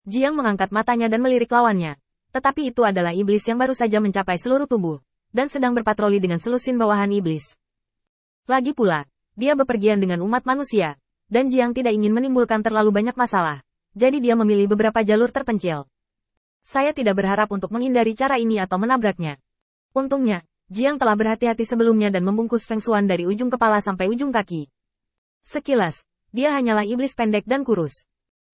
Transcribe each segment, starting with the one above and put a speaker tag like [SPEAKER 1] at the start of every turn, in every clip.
[SPEAKER 1] Jiang mengangkat matanya dan melirik lawannya. Tetapi itu adalah iblis yang baru saja mencapai seluruh tubuh, dan sedang berpatroli dengan selusin bawahan iblis. Lagi pula, dia bepergian dengan umat manusia, dan Jiang tidak ingin menimbulkan terlalu banyak masalah. Jadi dia memilih beberapa jalur terpencil. Saya tidak berharap untuk menghindari cara ini atau menabraknya. Untungnya, Jiang telah berhati-hati sebelumnya dan membungkus Feng Xuan dari ujung kepala sampai ujung kaki. Sekilas, dia hanyalah iblis pendek dan kurus.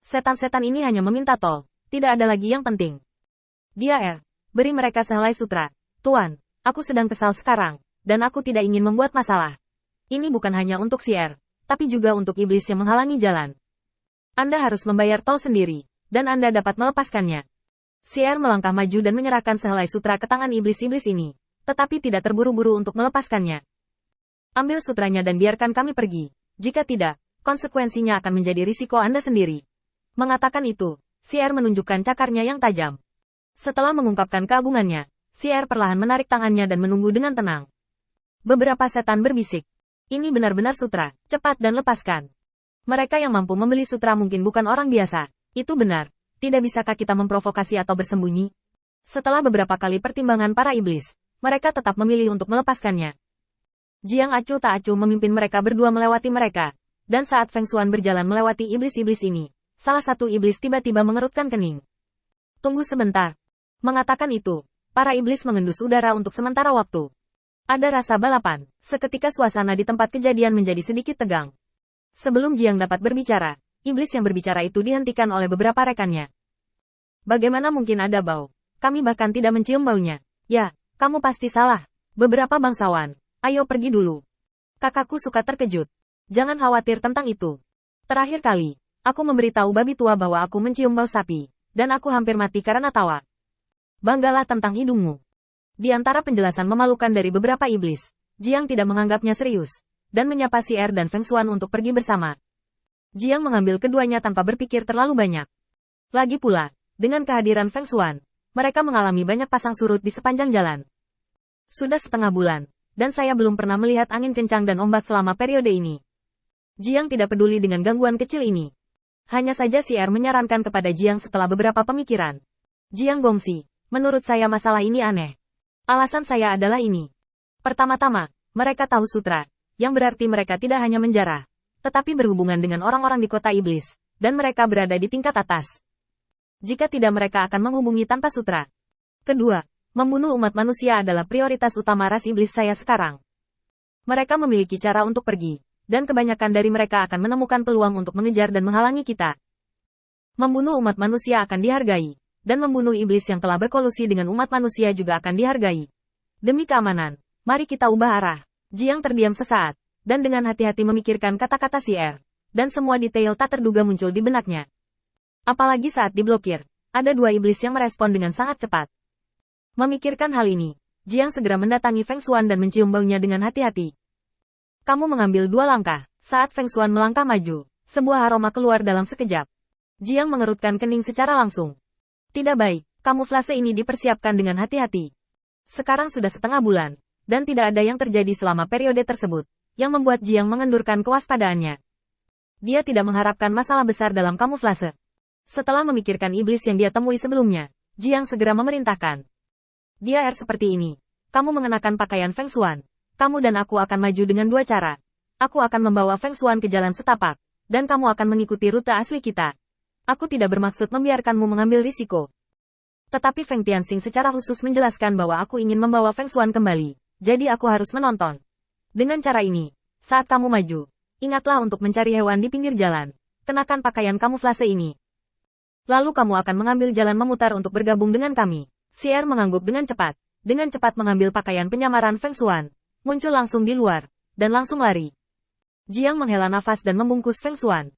[SPEAKER 1] Setan-setan ini hanya meminta tol, tidak ada lagi yang penting. Dia beri mereka sehelai sutra. Tuan, aku sedang kesal sekarang, dan aku tidak ingin membuat masalah. Ini bukan hanya untuk si tapi juga untuk iblis yang menghalangi jalan. Anda harus membayar tol sendiri, dan Anda dapat melepaskannya. Si melangkah maju dan menyerahkan sehelai sutra ke tangan iblis-iblis ini, tetapi tidak terburu-buru untuk melepaskannya. Ambil sutranya dan biarkan kami pergi. Jika tidak, konsekuensinya akan menjadi risiko Anda sendiri. Mengatakan itu, si menunjukkan cakarnya yang tajam. Setelah mengungkapkan keagungannya, si perlahan menarik tangannya dan menunggu dengan tenang. Beberapa setan berbisik. Ini benar-benar sutra, cepat dan lepaskan. Mereka yang mampu membeli sutra mungkin bukan orang biasa. Itu benar. Tidak bisakah kita memprovokasi atau bersembunyi? Setelah beberapa kali pertimbangan para iblis, mereka tetap memilih untuk melepaskannya. Jiang acuh tak acuh memimpin mereka berdua melewati mereka. Dan saat Feng Xuan berjalan melewati iblis-iblis ini, salah satu iblis tiba-tiba mengerutkan kening. Tunggu sebentar. Mengatakan itu, para iblis mengendus udara untuk sementara waktu. Ada rasa balapan. Seketika suasana di tempat kejadian menjadi sedikit tegang. Sebelum Jiang dapat berbicara, iblis yang berbicara itu dihentikan oleh beberapa rekannya. Bagaimana mungkin ada bau? Kami bahkan tidak mencium baunya. Ya, kamu pasti salah. Beberapa bangsawan, ayo pergi dulu. Kakakku suka terkejut. Jangan khawatir tentang itu. Terakhir kali, aku memberitahu babi tua bahwa aku mencium bau sapi, dan aku hampir mati karena tawa. Banggalah tentang hidungmu. Di antara penjelasan memalukan dari beberapa iblis, Jiang tidak menganggapnya serius, dan menyapa si dan Feng Xuan untuk pergi bersama. Jiang mengambil keduanya tanpa berpikir terlalu banyak. Lagi pula, dengan kehadiran Feng Xuan, mereka mengalami banyak pasang surut di sepanjang jalan. Sudah setengah bulan, dan saya belum pernah melihat angin kencang dan ombak selama periode ini. Jiang tidak peduli dengan gangguan kecil ini. Hanya saja si menyarankan kepada Jiang setelah beberapa pemikiran. Jiang Gongxi, menurut saya masalah ini aneh. Alasan saya adalah ini. Pertama-tama, mereka tahu sutra, yang berarti mereka tidak hanya menjarah, tetapi berhubungan dengan orang-orang di kota iblis, dan mereka berada di tingkat atas. Jika tidak mereka akan menghubungi tanpa sutra. Kedua, membunuh umat manusia adalah prioritas utama ras iblis saya sekarang. Mereka memiliki cara untuk pergi, dan kebanyakan dari mereka akan menemukan peluang untuk mengejar dan menghalangi kita. Membunuh umat manusia akan dihargai, dan membunuh iblis yang telah berkolusi dengan umat manusia juga akan dihargai. Demi keamanan, mari kita ubah arah. Jiang terdiam sesaat, dan dengan hati-hati memikirkan kata-kata si dan semua detail tak terduga muncul di benaknya. Apalagi saat diblokir, ada dua iblis yang merespon dengan sangat cepat. Memikirkan hal ini, Jiang segera mendatangi Feng Xuan dan mencium baunya dengan hati-hati. Kamu mengambil dua langkah. Saat Feng Xuan melangkah maju, sebuah aroma keluar dalam sekejap. Jiang mengerutkan kening secara langsung. Tidak baik, kamuflase ini dipersiapkan dengan hati-hati. Sekarang sudah setengah bulan, dan tidak ada yang terjadi selama periode tersebut, yang membuat Jiang mengendurkan kewaspadaannya. Dia tidak mengharapkan masalah besar dalam kamuflase. Setelah memikirkan iblis yang dia temui sebelumnya, Jiang segera memerintahkan. Dia seperti ini. Kamu mengenakan pakaian Feng Xuan. Kamu dan aku akan maju dengan dua cara. Aku akan membawa Feng Xuan ke jalan setapak, dan kamu akan mengikuti rute asli kita. Aku tidak bermaksud membiarkanmu mengambil risiko. Tetapi Feng Tianxing secara khusus menjelaskan bahwa aku ingin membawa Feng Xuan kembali, jadi aku harus menonton. Dengan cara ini, saat kamu maju, ingatlah untuk mencari hewan di pinggir jalan. Kenakan pakaian kamuflase ini. Lalu kamu akan mengambil jalan memutar untuk bergabung dengan kami. Si mengangguk dengan cepat mengambil pakaian penyamaran Feng Xuan, muncul langsung di luar, dan langsung lari. Jiang menghela nafas dan membungkus Feng Xuan.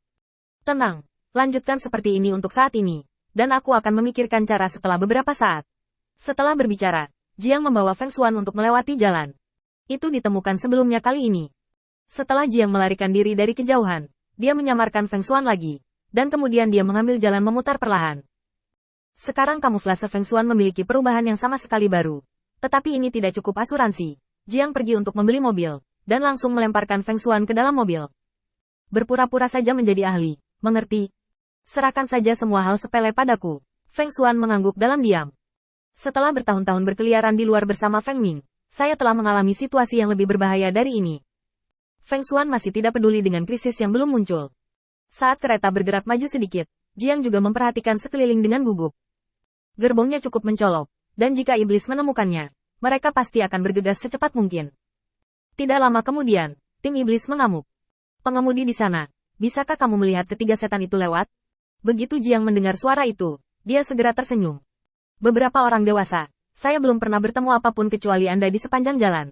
[SPEAKER 1] Tenang. Lanjutkan seperti ini untuk saat ini, dan aku akan memikirkan cara setelah beberapa saat. Setelah berbicara, Jiang membawa Feng Xuan untuk melewati jalan. Itu ditemukan sebelumnya kali ini. Setelah Jiang melarikan diri dari kejauhan, dia menyamarkan Feng Xuan lagi, dan kemudian dia mengambil jalan memutar perlahan. Sekarang kamuflase Feng Xuan memiliki perubahan yang sama sekali baru. Tetapi ini tidak cukup asuransi. Jiang pergi untuk membeli mobil, dan langsung melemparkan Feng Xuan ke dalam mobil. Berpura-pura saja menjadi ahli, mengerti? Serahkan saja semua hal sepele padaku. Feng Xuan mengangguk dalam diam. Setelah bertahun-tahun berkeliaran di luar bersama Feng Ming, saya telah mengalami situasi yang lebih berbahaya dari ini. Feng Xuan masih tidak peduli dengan krisis yang belum muncul. Saat kereta bergerak maju sedikit, Jiang juga memperhatikan sekeliling dengan gugup. Gerbongnya cukup mencolok, dan jika iblis menemukannya, mereka pasti akan bergegas secepat mungkin. Tidak lama kemudian, tim iblis mengamuk. Pengemudi di sana, bisakah kamu melihat ketiga setan itu lewat? Begitu Jiang mendengar suara itu, dia segera tersenyum. Beberapa orang dewasa, saya belum pernah bertemu apapun kecuali Anda di sepanjang jalan.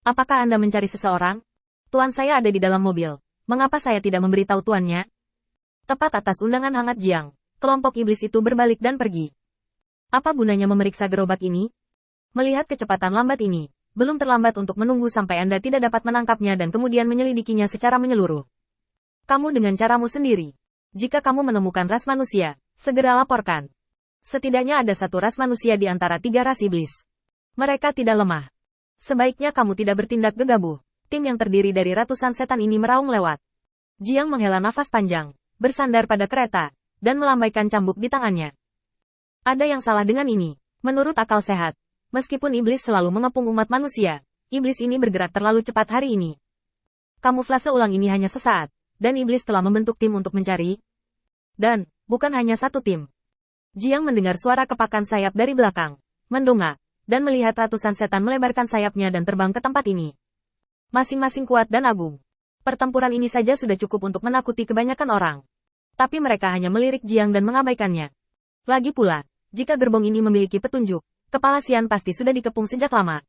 [SPEAKER 1] Apakah Anda mencari seseorang? Tuan saya ada di dalam mobil. Mengapa saya tidak memberitahu tuannya? Tepat atas undangan hangat Jiang, kelompok iblis itu berbalik dan pergi. Apa gunanya memeriksa gerobak ini? Melihat kecepatan lambat ini, belum terlambat untuk menunggu sampai Anda tidak dapat menangkapnya dan kemudian menyelidikinya secara menyeluruh. Kamu dengan caramu sendiri. Jika kamu menemukan ras manusia, segera laporkan. Setidaknya ada satu ras manusia di antara tiga ras iblis. Mereka tidak lemah. Sebaiknya kamu tidak bertindak gegabah. Tim yang terdiri dari ratusan setan ini meraung lewat. Jiang menghela nafas panjang, bersandar pada kereta, dan melambaikan cambuk di tangannya. Ada yang salah dengan ini. Menurut akal sehat, meskipun iblis selalu mengepung umat manusia, iblis ini bergerak terlalu cepat hari ini. Kamuflase ulang ini hanya sesaat, dan iblis telah membentuk tim untuk mencari. Dan, bukan hanya satu tim. Jiang mendengar suara kepakan sayap dari belakang, mendongak, dan melihat ratusan setan melebarkan sayapnya dan terbang ke tempat ini. Masing-masing kuat dan agung. Pertempuran ini saja sudah cukup untuk menakuti kebanyakan orang. Tapi mereka hanya melirik Jiang dan mengabaikannya. Lagi pula, jika gerbong ini memiliki petunjuk, kepala Xian pasti sudah dikepung sejak lama.